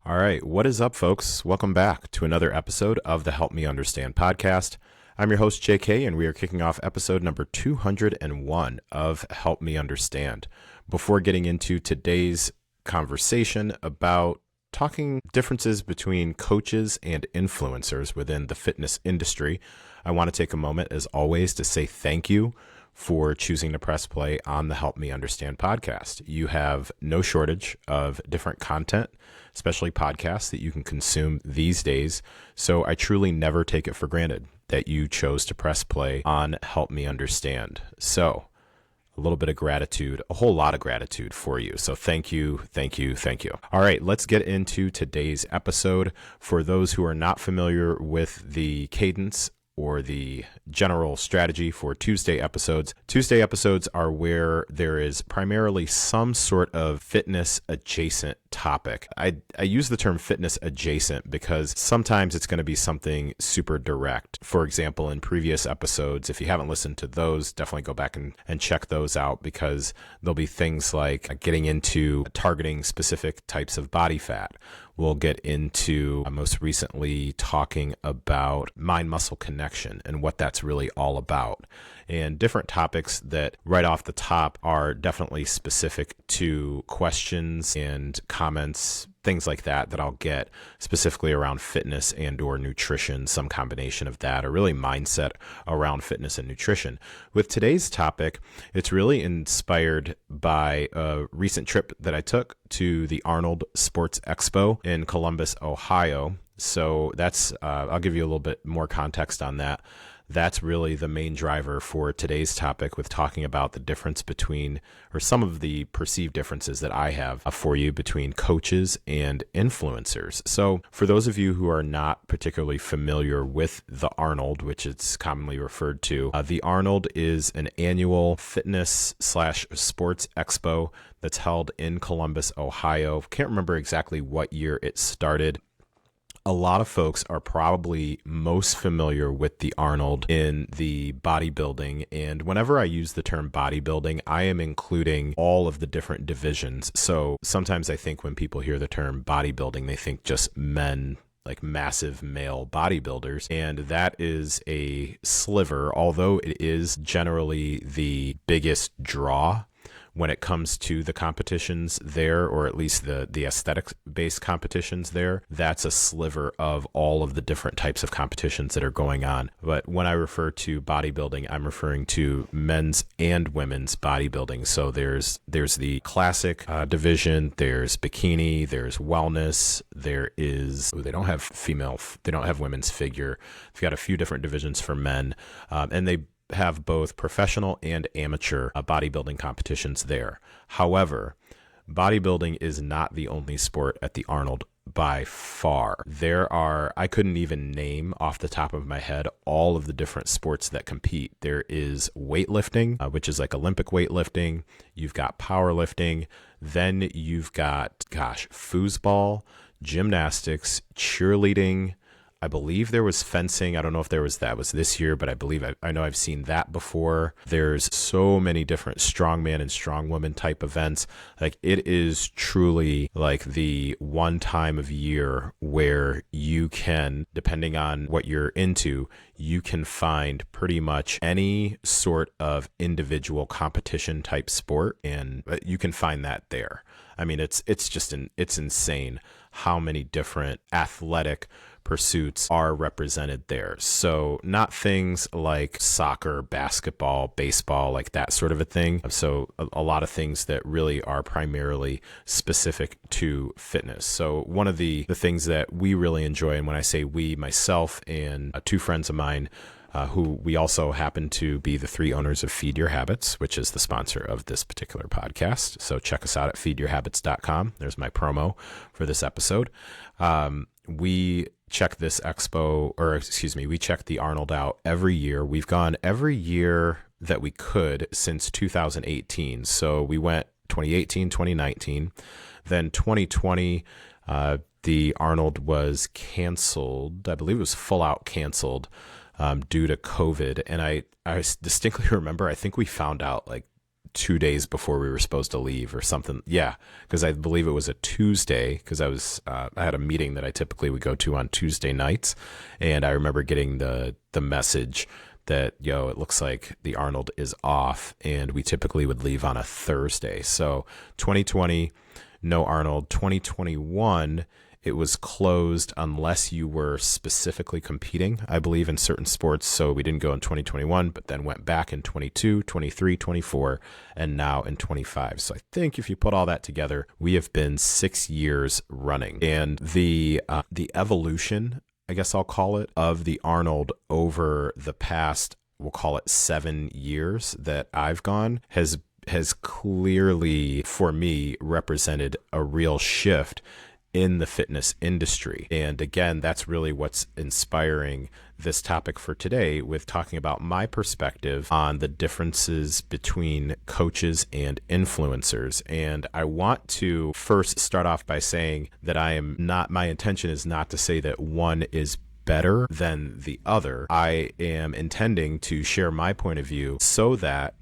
All right, what is up, folks? Welcome back to another episode of the Help Me Understand podcast. I'm your host, JK, and we are kicking off episode number 201 of Help Me Understand. Before getting into today's conversation about talking differences between coaches and influencers within the fitness industry, I want to take a moment, as always, to say thank you for choosing to press play on the Help Me Understand podcast. You have no shortage of different content, especially podcasts, that you can consume these days. So I truly never take it for granted that you chose to press play on Help Me Understand. So a little bit of gratitude, a whole lot of gratitude for you. So thank you, thank you, thank you. All right, let's get into today's episode. For those who are not familiar with the cadence or the general strategy for Tuesday episodes are where there is primarily some sort of fitness adjacent topic. I use the term fitness adjacent because sometimes it's going to be something super direct. For example, in previous episodes, if you haven't listened to those, definitely go back and check those out, because there'll be things like getting into targeting specific types of body fat. We'll get into most recently talking about mind-muscle connection and what that's really all about, and different topics that right off the top are definitely specific to questions and comments, things like that I'll get specifically around fitness and or nutrition, some combination of that, or really mindset around fitness and nutrition. With today's topic, it's really inspired by a recent trip that I took to the Arnold Sports Expo in Columbus, Ohio. So that's, I'll give you a little bit more context on that. That's really the main driver for today's topic, with talking about the difference between, or some of the perceived differences that I have for you between coaches and influencers. So for those of you who are not particularly familiar with the Arnold, which it's commonly referred to, the Arnold is an annual fitness/sports expo that's held in Columbus, Ohio. Can't remember exactly what year it started. A lot of folks are probably most familiar with the Arnold in the bodybuilding. And whenever I use the term bodybuilding, I am including all of the different divisions. So sometimes I think when people hear the term bodybuilding, they think just men, like massive male bodybuilders. And that is a sliver, although it is generally the biggest draw when it comes to the competitions there, or at least the aesthetics-based competitions there. That's a sliver of all of the different types of competitions that are going on. But when I refer to bodybuilding, I'm referring to men's and women's bodybuilding. So there's the classic division, there's bikini, there's wellness, there is, they don't have women's figure. They've got a few different divisions for men, and they have both professional and amateur bodybuilding competitions there. However, bodybuilding is not the only sport at the Arnold by far. I couldn't even name off the top of my head all of the different sports that compete. There is weightlifting, which is like Olympic weightlifting. You've got powerlifting. Then you've got, foosball, gymnastics, cheerleading. I believe there was fencing. I don't know if that was this year, but I know I've seen that before. There's so many different strongman and strongwoman type events. Like, it is truly like the one time of year where you can, depending on what you're into, you can find pretty much any sort of individual competition type sport, and you can find that there. I mean, it's insane how many different athletic pursuits are represented there. So not things like soccer, basketball, baseball, like that sort of a thing. So a lot of things that really are primarily specific to fitness. So one of the things that we really enjoy, and when I say we, myself and two friends of mine, who we also happen to be the three owners of Feed Your Habits, which is the sponsor of this particular podcast. So check us out at feedyourhabits.com. There's my promo for this episode. We check this we check the Arnold out every year. We've gone every year that we could since 2018. So we went 2018, 2019, then 2020, the Arnold was canceled. I believe it was full out canceled due to COVID. And I distinctly remember, I think we found out like 2 days before we were supposed to leave or something. Yeah, because I believe it was a Tuesday, because I had a meeting that I typically would go to on Tuesday nights, and I remember getting the message that, it looks like the Arnold is off, and we typically would leave on a Thursday. So 2020, no Arnold. 2021, it was closed unless you were specifically competing, I believe, in certain sports. So we didn't go in 2021, but then went back in 22, 23, 24, and now in 25. So I think if you put all that together, we have been 6 years running. And the evolution, I guess I'll call it, of the Arnold over the past, we'll call it 7 years that I've gone, has clearly, for me, represented a real shift in the fitness industry. And again, that's really what's inspiring this topic for today, with talking about my perspective on the differences between coaches and influencers. And I want to first start off by saying that my intention is not to say that one is better than the other. I am intending to share my point of view so that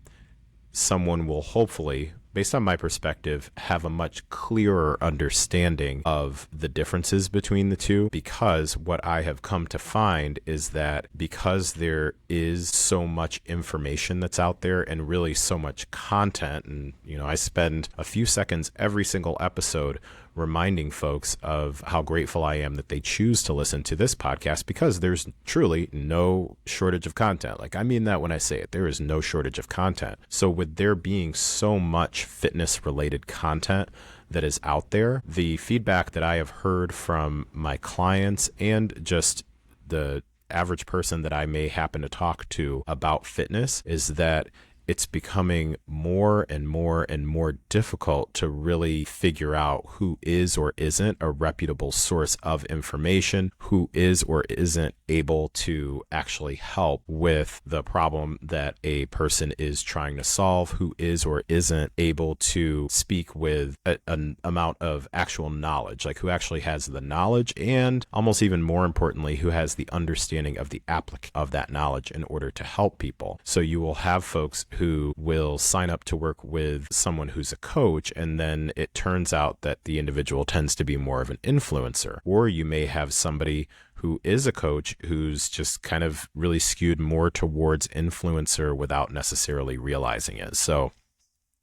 someone will hopefully, based on my perspective, have a much clearer understanding of the differences between the two. Because what I have come to find is that because there is so much information that's out there and really so much content, and I spend a few seconds every single episode reminding folks of how grateful I am that they choose to listen to this podcast, because there's truly no shortage of content. Like, I mean that when I say it, there is no shortage of content. So with there being so much fitness related content that is out there, the feedback that I have heard from my clients and just the average person that I may happen to talk to about fitness is that it's becoming more and more and more difficult to really figure out who is or isn't a reputable source of information, who is or isn't able to actually help with the problem that a person is trying to solve, who is or isn't able to speak with an amount of actual knowledge, like who actually has the knowledge, and almost even more importantly, who has the understanding of the application of that knowledge in order to help people. So you will have folks who will sign up to work with someone who's a coach, and then it turns out that the individual tends to be more of an influencer. Or you may have somebody who is a coach who's just kind of really skewed more towards influencer without necessarily realizing it. So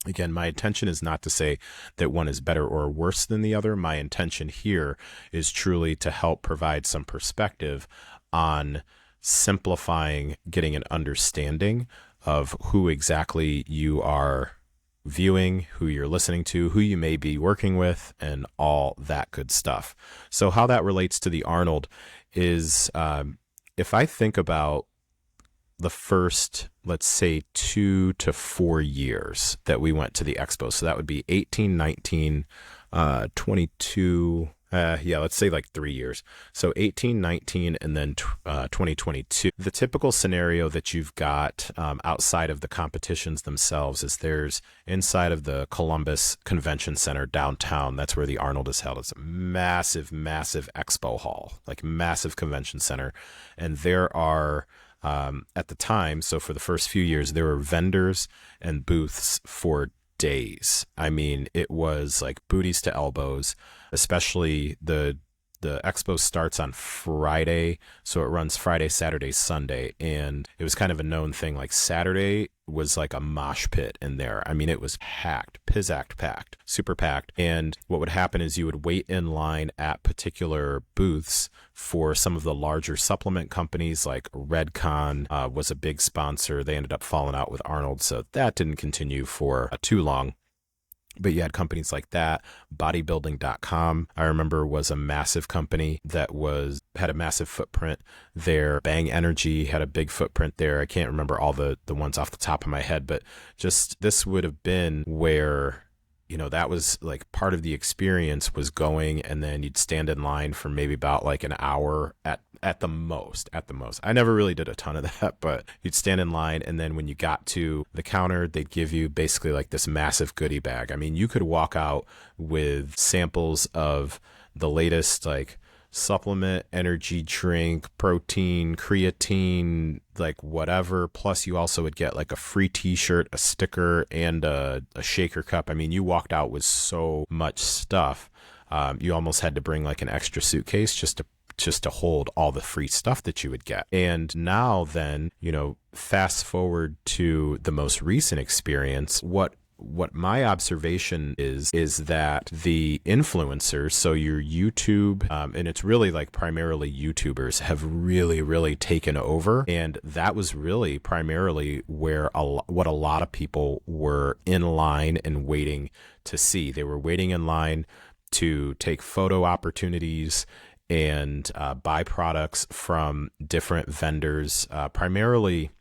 again, my intention is not to say that one is better or worse than the other. My intention here is truly to help provide some perspective on simplifying, getting an understanding of who exactly you are viewing, who you're listening to, who you may be working with, and all that good stuff. So how that relates to the Arnold is, if I think about the first, let's say, 2 to 4 years that we went to the Expo, so that would be 18, 19, 22, let's say like 3 years. So 18, 19, and then 2022. The typical scenario that you've got outside of the competitions themselves is there's inside of the Columbus Convention Center downtown. That's where the Arnold is held. It's a massive, massive expo hall, like massive convention center. And there are, at the time, so for the first few years, there were vendors and booths for days. I mean, it was like booties to elbows, especially the expo starts on Friday. So it runs Friday, Saturday, Sunday. And it was kind of a known thing. Like Saturday was like a mosh pit in there. I mean, it was packed, pizzacked packed, super packed. And what would happen is you would wait in line at particular booths for some of the larger supplement companies, like Redcon was a big sponsor. They ended up falling out with Arnold, so that didn't continue for too long. But you had companies like that. Bodybuilding.com, I remember, was a massive company that had a massive footprint there. Bang Energy had a big footprint there. I can't remember all the ones off the top of my head, but just this would have been where, that was like part of the experience, was going, and then you'd stand in line for maybe about like an hour at the most. I never really did a ton of that, but you'd stand in line, and then when you got to the counter, they'd give you basically like this massive goodie bag. I mean, you could walk out with samples of the latest like supplement, energy drink, protein, creatine, like whatever. Plus you also would get like a free t-shirt, a sticker, and a shaker cup. I mean, you walked out with so much stuff. You almost had to bring like an extra suitcase just to hold all the free stuff that you would get. And now then, fast forward to the most recent experience, what my observation is that the influencers, so your YouTube, and it's really like primarily YouTubers, have really, really taken over. And that was really primarily where what a lot of people were in line and waiting to see. They were waiting in line to take photo opportunities and buy products from different vendors, primarily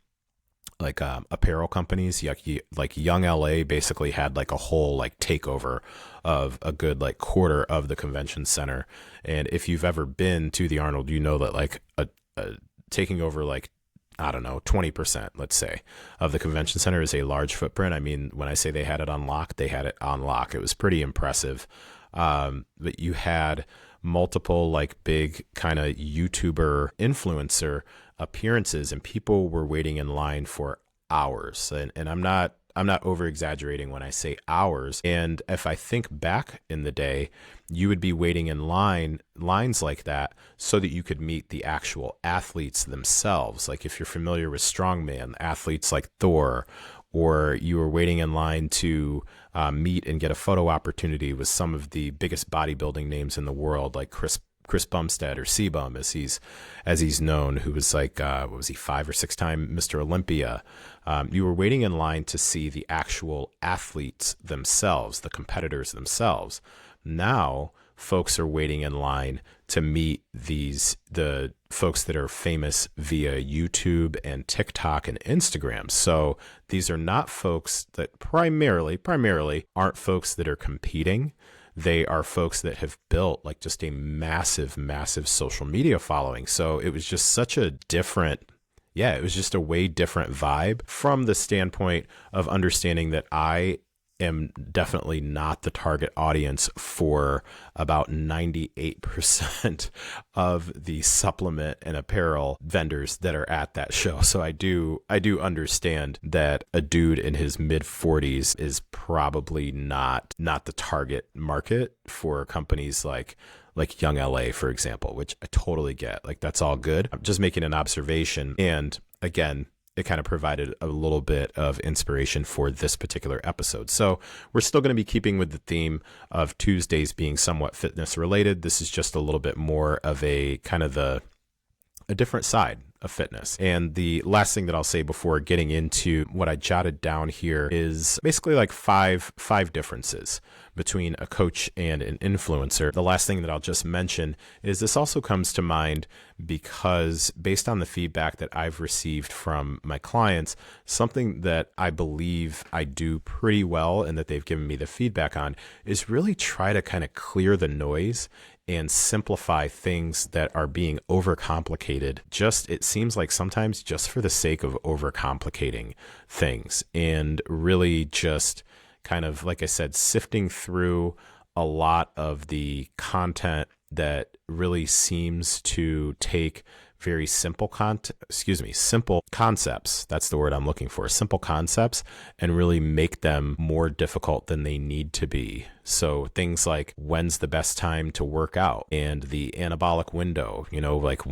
like apparel companies. Like Young LA basically had like a whole like takeover of a good like quarter of the convention center. And if you've ever been to the Arnold, you know that like a taking over like, I don't know, 20%, let's say, of the convention center is a large footprint. I mean, when I say they had it on lock, they had it on lock. It was pretty impressive. But you had multiple like big kind of YouTuber influencer appearances, and people were waiting in line for hours. And I'm not over exaggerating when I say hours. And if I think back in the day, you would be waiting in lines like that so that you could meet the actual athletes themselves. Like if you're familiar with strongman athletes like Thor, or you were waiting in line to meet and get a photo opportunity with some of the biggest bodybuilding names in the world, like Chris Bumstead, or C-Bum as he's known, who was like, what was he, 5 or 6 time Mr. Olympia. You were waiting in line to see the actual athletes themselves, the competitors themselves. Now folks are waiting in line to meet the folks that are famous via YouTube and TikTok and Instagram. So these are not folks that primarily aren't folks that are competing. They are folks that have built like just a massive, massive social media following. So it was just such a different, it was just a way different vibe from the standpoint of understanding that I am definitely not the target audience for about 98% of the supplement and apparel vendors that are at that show. So I do understand that a dude in his mid 40s is probably not the target market for companies like Young LA, for example, which I totally get. Like, that's all good. I'm just making an observation. And again, it kind of provided a little bit of inspiration for this particular episode. So we're still going to be keeping with the theme of Tuesdays being somewhat fitness related. This is just a little bit more of a kind of a different side of fitness. And the last thing that I'll say before getting into what I jotted down here is basically like five differences between a coach and an influencer. The last thing that I'll just mention is this also comes to mind because based on the feedback that I've received from my clients, something that I believe I do pretty well and that they've given me the feedback on is really try to kind of clear the noise and simplify things that are being overcomplicated. It seems like sometimes just for the sake of overcomplicating things, and really just kind of, like I said, sifting through a lot of the content that really seems to take very simple concepts. That's the word I'm looking for. Simple concepts, and really make them more difficult than they need to be. So things like, when's the best time to work out, and the anabolic window, like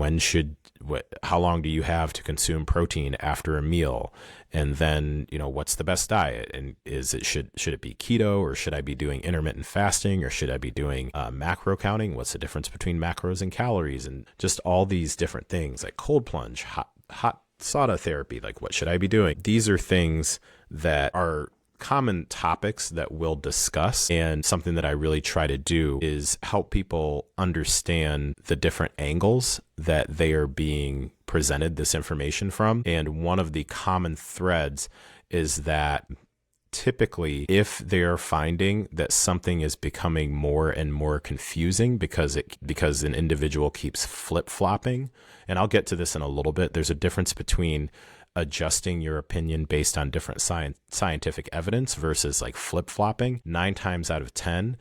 how long do you have to consume protein after a meal? And then, what's the best diet? And should it be keto, or should I be doing intermittent fasting, or should I be doing macro counting? What's the difference between macros and calories? And just all these different things, like cold plunge, hot sauna therapy, like what should I be doing? These are things that are common topics that we'll discuss, and something that I really try to do is help people understand the different angles that they are being presented this information from. And one of the common threads is that typically, if they're finding that something is becoming more and more confusing because an individual keeps flip-flopping, and I'll get to this in a little bit, there's a difference between adjusting your opinion based on different scientific evidence versus like flip-flopping. 9 times out of 10,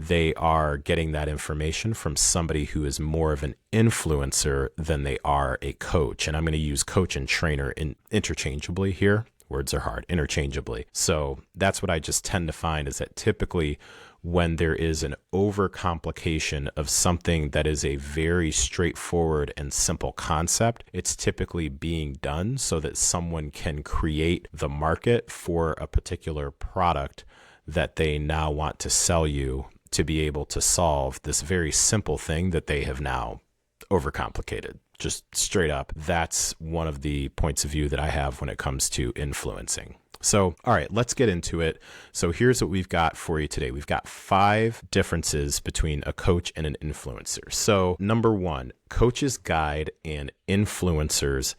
they are getting that information from somebody who is more of an influencer than they are a coach. And I'm going to use coach and trainer interchangeably here. Words are hard, interchangeably. So that's what I just tend to find is that typically when there is an overcomplication of something that is a very straightforward and simple concept, it's typically being done so that someone can create the market for a particular product that they now want to sell you to be able to solve this very simple thing that they have now overcomplicated. Just straight up, that's one of the points of view that I have when it comes to influencing. So, all right, let's get into it. So here's what we've got for you today. We've got 5 differences between a coach and an influencer. So number 1, coaches guide and influencers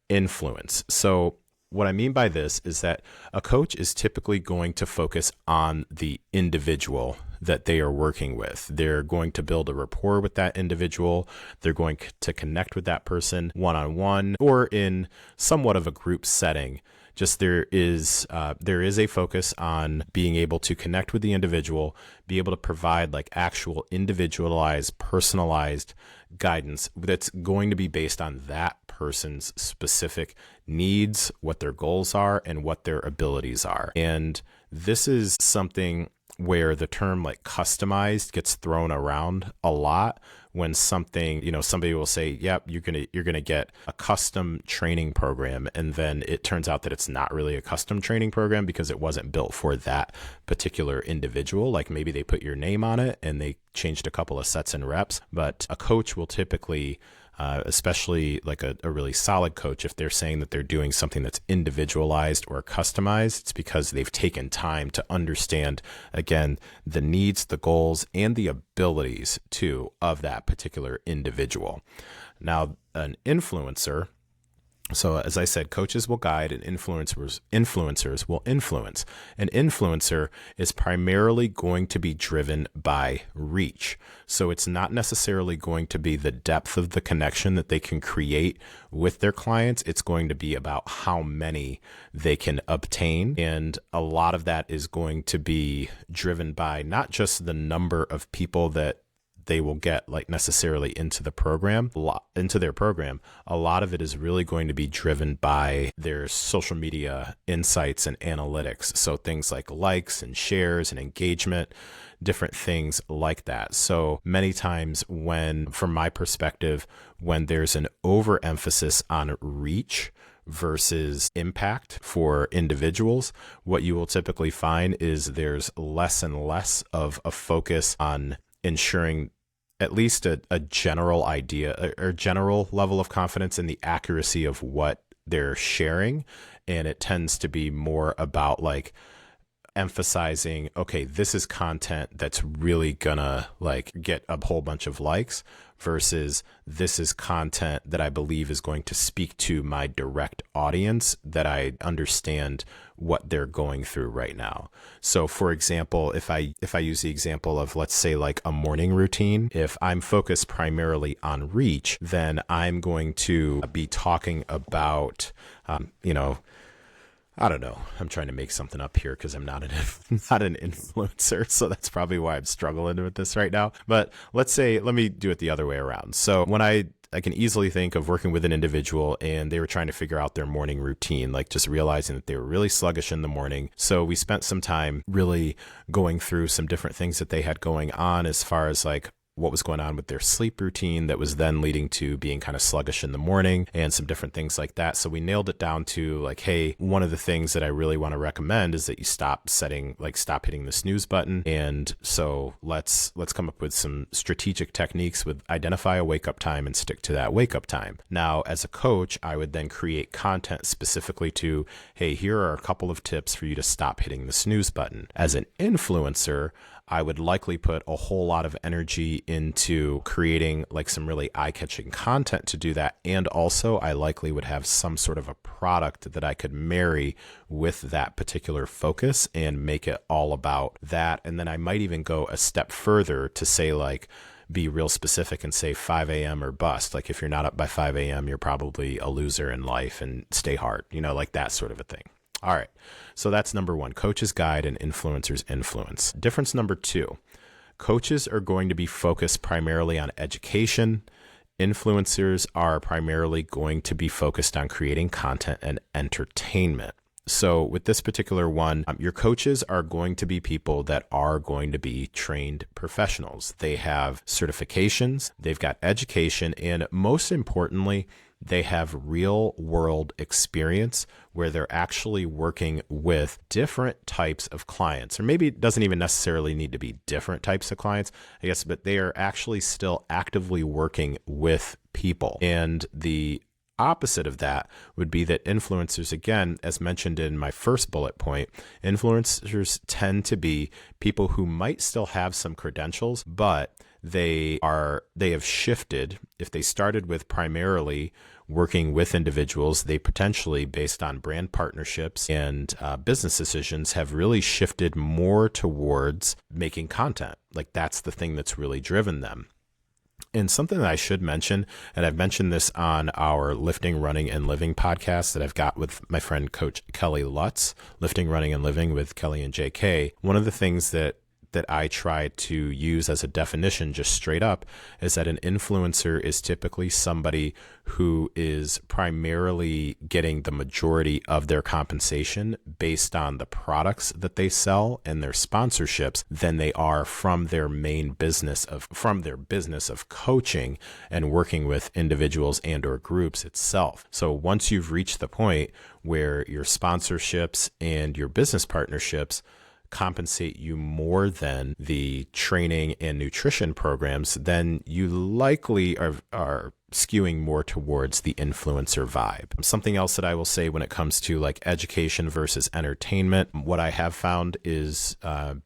influence. So what I mean by this is that a coach is typically going to focus on the individual that they are working with. They're going to build a rapport with that individual. They're going to connect with that person one-on-one or in somewhat of a group setting. Just there is a focus on being able to connect with the individual, be able to provide like actual individualized, personalized guidance that's going to be based on that person's specific needs, what their goals are, and what their abilities are. And this is something where the term like customized gets thrown around a lot when something, somebody will say, yep, you're going to get a custom training program. And then it turns out that it's not really a custom training program because it wasn't built for that particular individual. Like maybe they put your name on it and they changed a couple of sets and reps, but a coach will typically especially like a really solid coach, if they're saying that they're doing something that's individualized or customized, it's because they've taken time to understand, again, the needs, the goals, and the abilities too of that particular individual. Now, an influencer, so as I said, coaches will guide and influencers will influence. An influencer is primarily going to be driven by reach. So it's not necessarily going to be the depth of the connection that they can create with their clients. It's going to be about how many they can obtain. And a lot of that is going to be driven by not just the number of people that they will get like necessarily into their program. A lot of it is really going to be driven by their social media insights and analytics. So things like likes and shares and engagement, different things like that. So many times from my perspective, when there's an overemphasis on reach versus impact for individuals, what you will typically find is there's less and less of a focus on ensuring at least a general idea or general level of confidence in the accuracy of what they're sharing. And it tends to be more about like emphasizing, okay, this is content that's really gonna like get a whole bunch of likes versus this is content that I believe is going to speak to my direct audience that I understand what they're going through right now. So for example, if I use the example of, let's say like a morning routine, if I'm focused primarily on reach, then I'm going to be talking about, I don't know. I'm trying to make something up here because I'm not an influencer. So that's probably why I'm struggling with this right now. But let me do it the other way around. So when I can easily think of working with an individual and they were trying to figure out their morning routine, like just realizing that they were really sluggish in the morning. So we spent some time really going through some different things that they had going on as far as like what was going on with their sleep routine that was then leading to being kind of sluggish in the morning and some different things like that. So we nailed it down to like, hey, one of the things that I really want to recommend is that you stop hitting the snooze button. And so let's come up with some strategic techniques with identify a wake up time and stick to that wake up time. Now, as a coach, I would then create content specifically to, hey, here are a couple of tips for you to stop hitting the snooze button. As an influencer, I would likely put a whole lot of energy into creating like some really eye-catching content to do that. And also I likely would have some sort of a product that I could marry with that particular focus and make it all about that. And then I might even go a step further to say like, be real specific and say 5 a.m. or bust. Like if you're not up by 5 a.m., you're probably a loser in life and stay hard, like that sort of a thing. All right. So that's number one, coaches guide and influencers influence. Difference number two, Coaches are going to be focused primarily on education. Influencers are primarily going to be focused on creating content and entertainment. So with this particular one, your coaches are going to be people that are going to be trained professionals. They have certifications, they've got education, and most importantly, they have real world experience where they're actually working with different types of clients. Or maybe it doesn't even necessarily need to be different types of clients, I guess, but they are actually still actively working with people. And the opposite of that would be that influencers, again, as mentioned in my first bullet point, influencers tend to be people who might still have some credentials, but they have shifted. If they started with primarily working with individuals, they potentially, based on brand partnerships and business decisions, have really shifted more towards making content. Like that's the thing that's really driven them. And something that I should mention, and I've mentioned this on our Lifting, Running, and Living podcast that I've got with my friend Coach Kelly Lutz, Lifting, Running, and Living with Kelly and JK. One of the things that I try to use as a definition just straight up is that an influencer is typically somebody who is primarily getting the majority of their compensation based on the products that they sell and their sponsorships than they are from their main business of coaching and working with individuals and or groups itself. So once you've reached the point where your sponsorships and your business partnerships compensate you more than the training and nutrition programs, then you likely are skewing more towards the influencer vibe. Something else that I will say when it comes to like education versus entertainment, what I have found is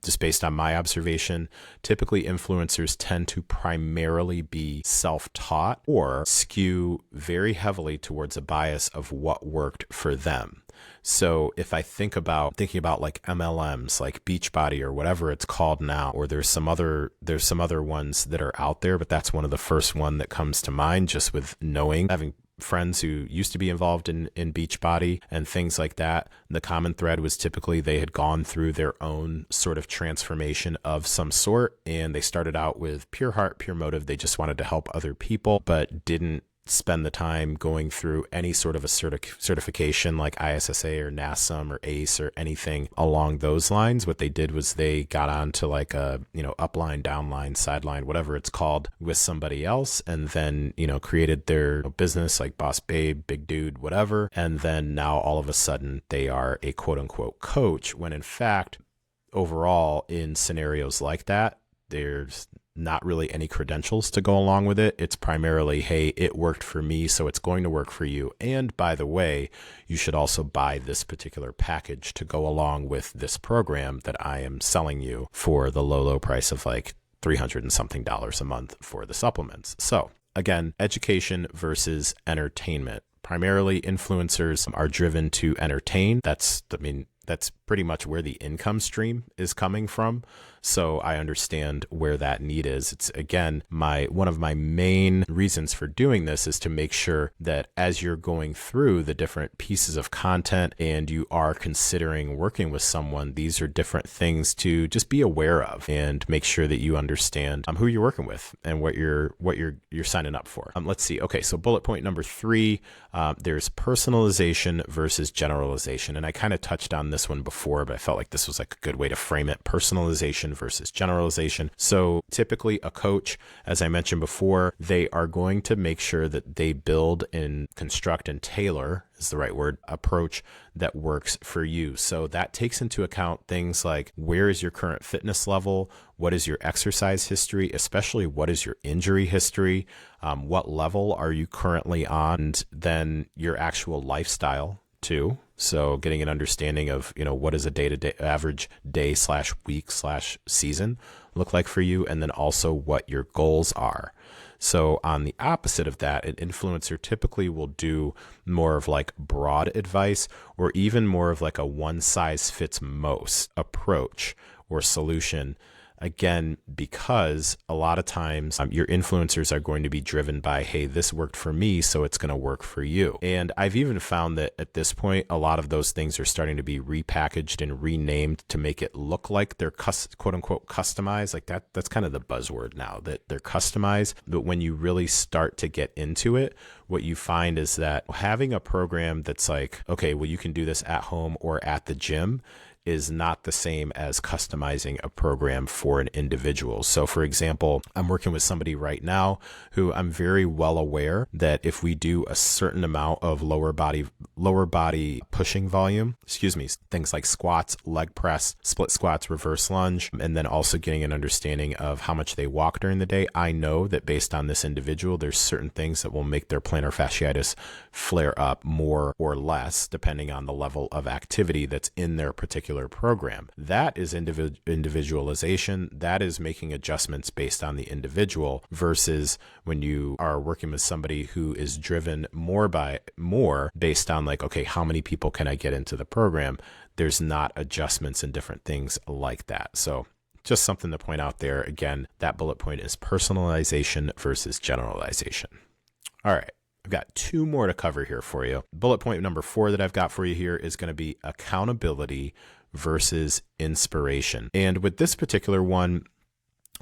just based on my observation, typically influencers tend to primarily be self-taught or skew very heavily towards a bias of what worked for them. So if I thinking about like MLMs, like Beachbody or whatever it's called now, or there's some other ones that are out there, but that's one of the first one that comes to mind just with having friends who used to be involved in Beachbody and things like that. The common thread was typically they had gone through their own sort of transformation of some sort, and they started out with pure heart, pure motive. They just wanted to help other people, but didn't spend the time going through any sort of a certification like ISSA or NASM or ACE or anything along those lines. What they did was they got onto like a, upline, downline, sideline, whatever it's called, with somebody else, and then, created their business like Boss Babe, Big Dude, whatever. And then now all of a sudden they are a quote unquote coach, when in fact, overall in scenarios like that, there's not really any credentials to go along with it. It's primarily, hey, it worked for me, so it's going to work for you. And by the way, you should also buy this particular package to go along with this program that I am selling you for the low price of like $300 and something a month for the supplements. So again, education versus entertainment. Primarily influencers are driven to entertain. That's pretty much where the income stream is coming from. So I understand where that need is. It's again, one of my main reasons for doing this is to make sure that as you're going through the different pieces of content and you are considering working with someone, these are different things to just be aware of and make sure that you understand who you're working with and what you're signing up for. Let's see. Okay, so bullet point number 3, there's personalization versus generalization. And I kind of touched on this one before, but I felt like this was like a good way to frame it. Personalization versus generalization. So typically a coach, as I mentioned before, they are going to make sure that they build and construct and tailor is the right word, approach that works for you. So that takes into account things like, where is your current fitness level? What is your exercise history? Especially what is your injury history? What level are you currently on? And then your actual lifestyle too. So getting an understanding of, what is a day-to-day average day/week/season look like for you? And then also what your goals are. So on the opposite of that, an influencer typically will do more of like broad advice, or even more of like a one size fits most approach or solution. Again, because a lot of times your influencers are going to be driven by, hey, this worked for me, so it's going to work for you. And I've even found that at this point, a lot of those things are starting to be repackaged and renamed to make it look like they're quote unquote customized. Like that's kind of the buzzword now, that they're customized. But when you really start to get into it, what you find is that having a program that's like, okay, well, you can do this at home or at the gym is not the same as customizing a program for an individual. So for example, I'm working with somebody right now who I'm very well aware that if we do a certain amount of lower body pushing volume, things like squats, leg press, split squats, reverse lunge, and then also getting an understanding of how much they walk during the day, I know that based on this individual, there's certain things that will make their plantar fasciitis flare up more or less depending on the level of activity that's in their particular program. That is individualization. That is making adjustments based on the individual, versus when you are working with somebody who is driven more based on like, okay, how many people can I get into the program? There's not adjustments and different things like that. So just something to point out there. Again, that bullet point is personalization versus generalization. All right. I've got 2 more to cover here for you. Bullet point number 4 that I've got for you here is going to be accountability versus inspiration. And with this particular one,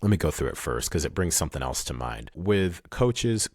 let me go through it first because it brings something else to mind. With coaches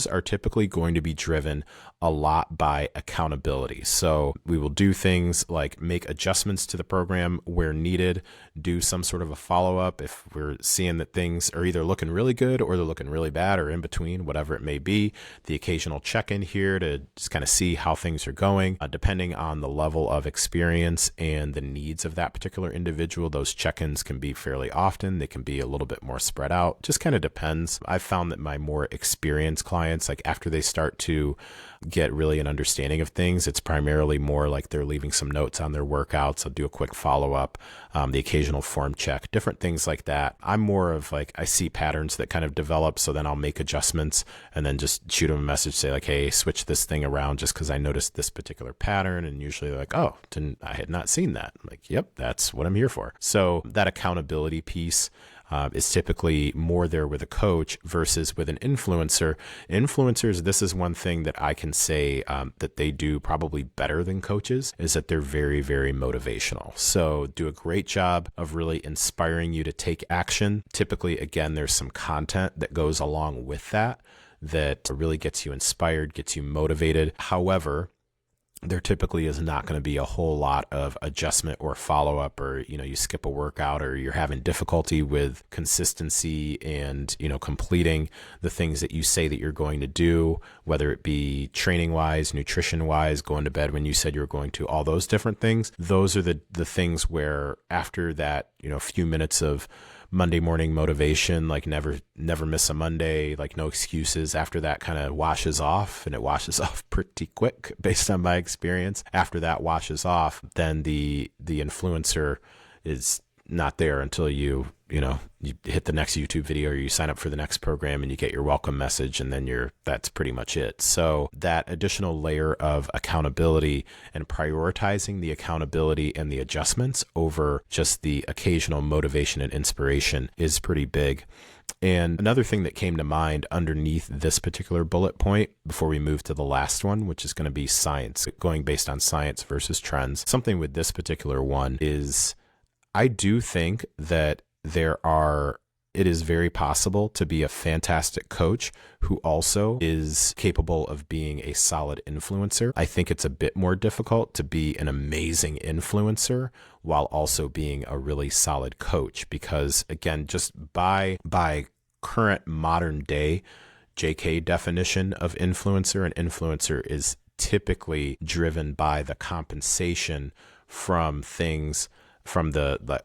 are typically going to be driven a lot by accountability. So we will do things like make adjustments to the program where needed, do some sort of a follow-up if we're seeing that things are either looking really good or they're looking really bad or in between, whatever it may be. The occasional check-in here to just kind of see how things are going. Depending on the level of experience and the needs of that particular individual, those check-ins can be fairly often. They can be a little bit more spread out. Just kind of depends. I've found that my more experienced clients, like after they start to get really an understanding of things, it's primarily more like they're leaving some notes on their workouts. I'll do a quick follow-up, the occasional form check, different things like that. I'm more of like, I see patterns that kind of develop, so then I'll make adjustments and then just shoot them a message, say like, hey, switch this thing around just because I noticed this particular pattern. And usually they're like, oh, I had not seen that. I'm like, yep, that's what I'm here for. So that accountability piece is typically more there with a coach versus with an influencer. Influencers, this is one thing that I can say that they do probably better than coaches, is that they're very, very motivational. So do a great job of really inspiring you to take action. Typically, again, there's some content that goes along with that really gets you inspired, gets you motivated. However, there typically is not going to be a whole lot of adjustment or follow-up, or, you skip a workout, or you're having difficulty with consistency and, completing the things that you say that you're going to do, whether it be training wise, nutrition wise, going to bed when you said you were going to, all those different things. Those are the things where after that, a few minutes of Monday morning motivation, like never miss a Monday, like no excuses. After that kind of washes off, and it washes off pretty quick based on my experience. After that washes off, then the influencer is not there until you hit the next YouTube video or you sign up for the next program and you get your welcome message, and then that's pretty much it. So that additional layer of accountability and prioritizing the accountability and the adjustments over just the occasional motivation and inspiration is pretty big. And another thing that came to mind underneath this particular bullet point before we move to the last one, which is going to be science, going based on science versus trends. Something with this particular one is I do think that it is very possible to be a fantastic coach who also is capable of being a solid influencer. I think it's a bit more difficult to be an amazing influencer while also being a really solid coach, because again, just by current modern day JK definition of influencer, an influencer is typically driven by the compensation from things, from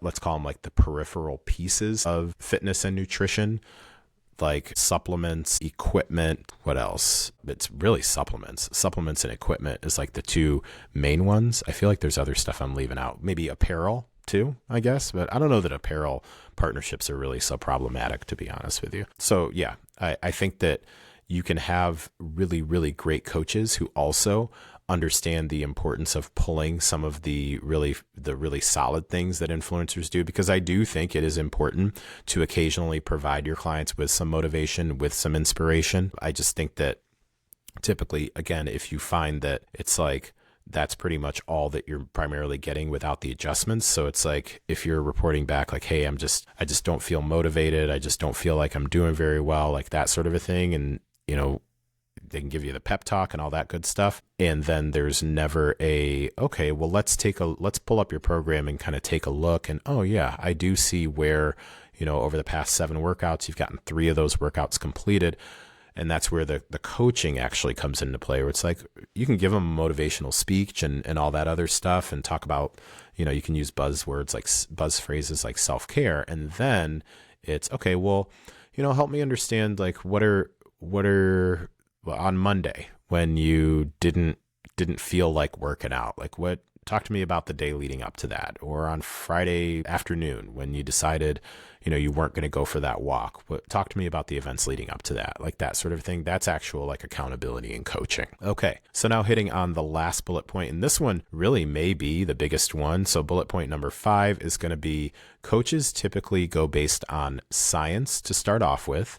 let's call them like the peripheral pieces of fitness and nutrition, like supplements, equipment. What else? It's really supplements. Supplements and equipment is like the 2 main ones. I feel like there's other stuff I'm leaving out. Maybe apparel too, I guess, but I don't know that apparel partnerships are really so problematic, to be honest with you. So yeah, I think that you can have really, really great coaches who also understand the importance of pulling some of the really solid things that influencers do, because I do think it is important to occasionally provide your clients with some motivation, with some inspiration. I just think that typically, again, if you find that it's like that's pretty much all that you're primarily getting without the adjustments. So it's like if you're reporting back like, hey, I just don't feel motivated, I just don't feel like I'm doing very well, like that sort of a thing, and they can give you the pep talk and all that good stuff, and then there's never okay, well, let's pull up your program and kind of take a look, and oh yeah, I do see where over the past 7 workouts you've gotten 3 of those workouts completed. And that's where the coaching actually comes into play, where it's like you can give them a motivational speech and all that other stuff and talk about, you can use buzzwords like buzz phrases like self-care. And then it's okay, well, help me understand, like, what are on Monday when you didn't feel like working out, like talk to me about the day leading up to that, or on Friday afternoon when you decided, you weren't going to go for that walk. Talk to me about the events leading up to that, like that sort of thing. That's actual like accountability and coaching. Okay. So now hitting on the last bullet point, and this one really may be the biggest one. So bullet point number 5 is going to be coaches typically go based on science to start off with.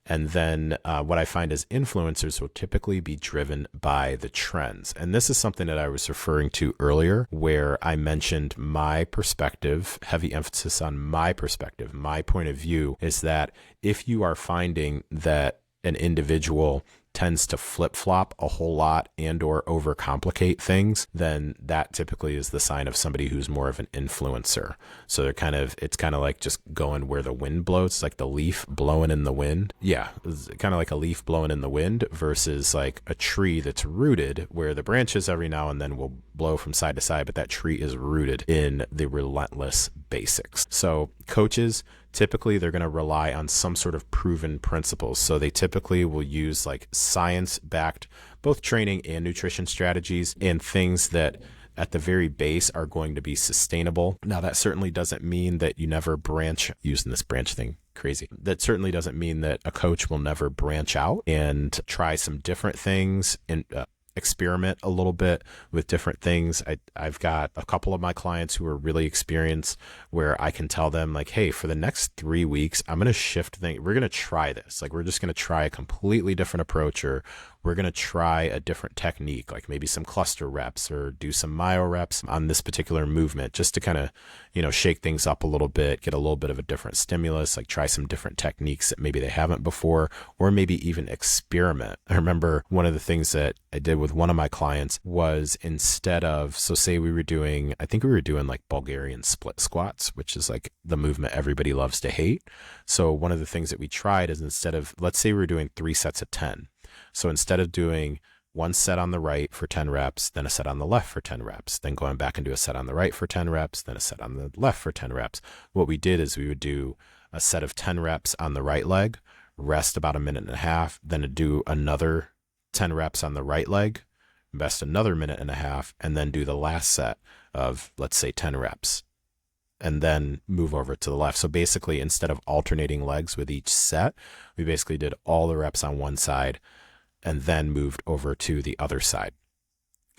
And then what I find is influencers will typically be driven by the trends. And this is something that I was referring to earlier, where I mentioned my perspective, heavy emphasis on my perspective. My point of view is that if you are finding that an individual tends to flip-flop a whole lot and or overcomplicate things, then that typically is the sign of somebody who's more of an influencer. So it's kind of like just going where the wind blows. It's like the leaf blowing in the wind. Yeah, it's kind of like a leaf blowing in the wind versus like a tree that's rooted, where the branches every now and then will blow from side to side, but that tree is rooted in the relentless basics. So coaches, typically they're going to rely on some sort of proven principles. So they typically will use like science-backed both training and nutrition strategies, and things that at the very base are going to be sustainable. Now, that certainly doesn't mean that you never branch, using this branch thing crazy. That certainly doesn't mean that a coach will never branch out and try some different things and experiment a little bit with different things. I've got a couple of my clients who are really experienced, where I can tell them like, hey, for the next 3 weeks, I'm going to shift things. We're going to try this. Like, we're just going to try a completely different approach, or we're going to try a different technique, like maybe some cluster reps or do some myo reps on this particular movement, just to kind of, shake things up a little bit, get a little bit of a different stimulus, like try some different techniques that maybe they haven't before, or maybe even experiment. I remember one of the things that I did with one of my clients was, instead of, so say we were doing like Bulgarian split squats, which is like the movement everybody loves to hate. So one of the things that we tried is, instead of, let's say we were doing 3 sets of 10. So instead of doing 1 set on the right for 10 reps, then a set on the left for 10 reps, then going back and do a set on the right for 10 reps, then a set on the left for 10 reps. What we did is we would do a set of 10 reps on the right leg, rest about 1.5 minutes, then do another 10 reps on the right leg, rest another 1.5 minutes, and then do the last set of, let's say, 10 reps, and then move over to the left. So basically, instead of alternating legs with each set, we basically did all the reps on one side and then moved over to the other side,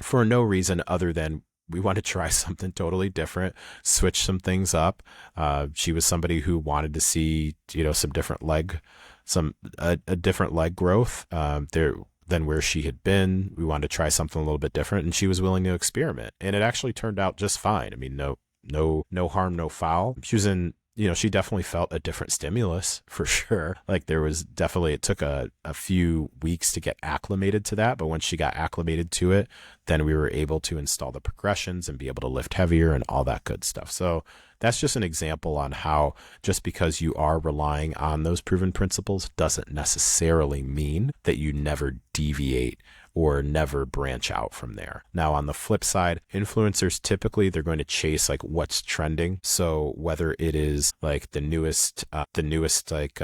for no reason other than we want to try something totally different, switch some things up. She was somebody who wanted to see, some different a different leg growth there than where she had been. We wanted to try something a little bit different, and she was willing to experiment, and it actually turned out just fine. I mean, no harm, no foul. She was in, she definitely felt a different stimulus for sure. Like, there was definitely, it took a few weeks to get acclimated to that. But once she got acclimated to it, then we were able to install the progressions and be able to lift heavier and all that good stuff. So that's just an example on how, just because you are relying on those proven principles doesn't necessarily mean that you never deviate or never branch out from there. Now, on the flip side, influencers, typically they're going to chase like what's trending. So whether it is like the newest like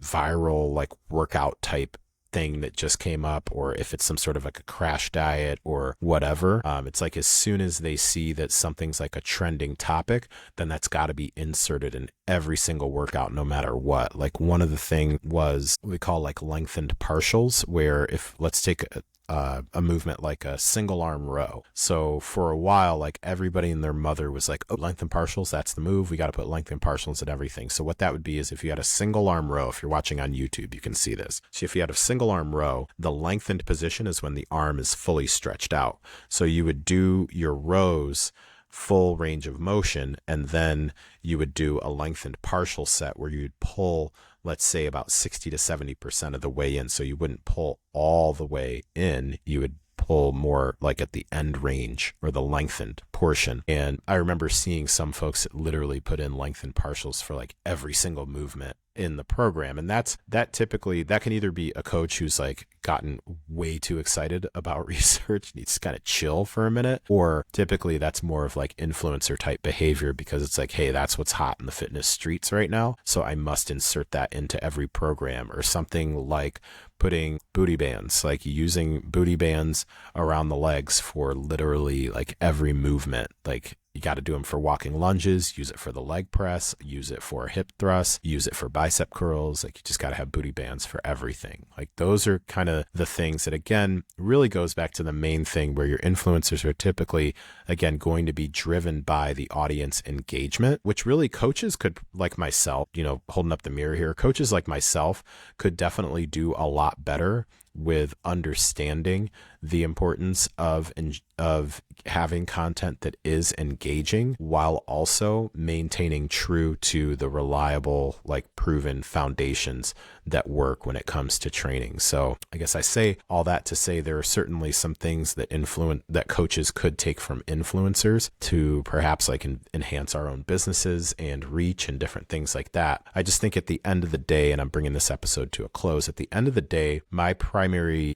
viral like workout type thing that just came up, or if it's some sort of like a crash diet or whatever, it's like, as soon as they see that something's like a trending topic, then that's got to be inserted in every single workout, no matter what. Like, one of the thing was what we call like lengthened partials, where if let's take a movement like a single arm row. So for a while, like everybody and their mother was like, oh, length and partials, that's the move. We got to put length and partials and everything. So what that would be is if you had a single arm row, if you're watching on YouTube, you can see this. So if you had a single arm row, the lengthened position is when the arm is fully stretched out. So you would do your rows full range of motion, and then you would do a lengthened partial set where you'd pull, let's say, about 60 to 70% of the way in. So you wouldn't pull all the way in, you would pull more like at the end range or the lengthened portion. And I remember seeing some folks that literally put in lengthened partials for like every single movement in the program. And that can either be a coach who's like gotten way too excited about research, needs to kind of chill for a minute, or typically that's more of like influencer type behavior because it's like, hey, that's what's hot in the fitness streets right now, so I must insert that into every program. Or something like putting booty bands, like using booty bands around the legs for literally like every movement. Like you got to do them for walking lunges, use it for the leg press, use it for hip thrusts, use it for bicep curls. Like you just got to have booty bands for everything. Like those are kind of the things that, again, really goes back to the main thing where your influencers are typically, again, going to be driven by the audience engagement, which really coaches could, like myself, holding up the mirror here, coaches like myself could definitely do a lot better with understanding the importance of having content that is engaging while also maintaining true to the reliable, like proven foundations that work when it comes to training. So I guess I say all that to say there are certainly some things that coaches could take from influencers to perhaps like enhance our own businesses and reach and different things like that. I just think at the end of the day, and I'm bringing this episode to a close, at the end of the day, my primary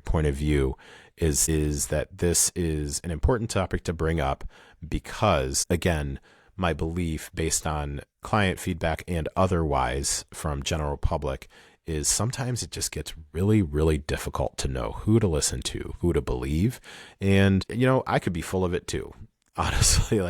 point of view is that this is an important topic to bring up because, again, my belief based on client feedback and otherwise from general public is sometimes it just gets really, really difficult to know who to listen to, who to believe. And, I could be full of it too. Honestly,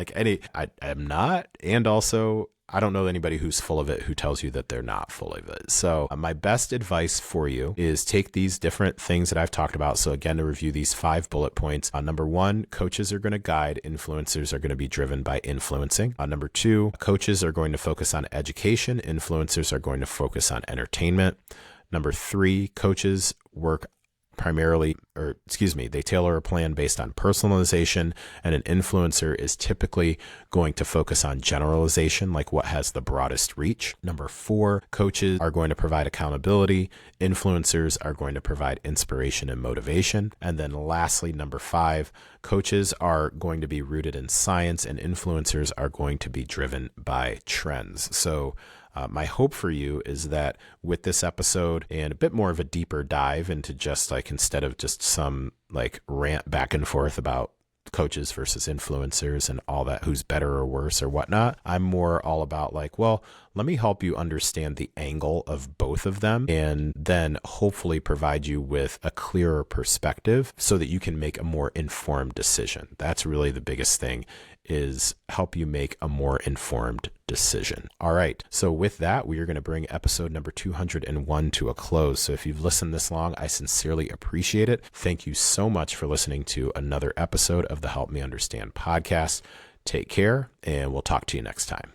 I'm not. And also, I don't know anybody who's full of it who tells you that they're not full of it. So my best advice for you is take these different things that I've talked about. So again, to review these 5 bullet points. Number 1, coaches are going to guide. Influencers are going to be driven by influencing. Number 2, coaches are going to focus on education. Influencers are going to focus on entertainment. Number 3, coaches they tailor a plan based on personalization, and an influencer is typically going to focus on generalization, like what has the broadest reach. Number 4, coaches are going to provide accountability. Influencers are going to provide inspiration and motivation. And then lastly, number 5, coaches are going to be rooted in science and influencers are going to be driven by trends. So my hope for you is that with this episode and a bit more of a deeper dive into just like, instead of just some like rant back and forth about coaches versus influencers and all that, who's better or worse or whatnot, I'm more all about like, well, let me help you understand the angle of both of them and then hopefully provide you with a clearer perspective so that you can make a more informed decision. That's really the biggest thing, is help you make a more informed decision. All right. So with that, we are going to bring episode number 201 to a close. So if you've listened this long, I sincerely appreciate it. Thank you so much for listening to another episode of the Help Me Understand podcast. Take care, and we'll talk to you next time.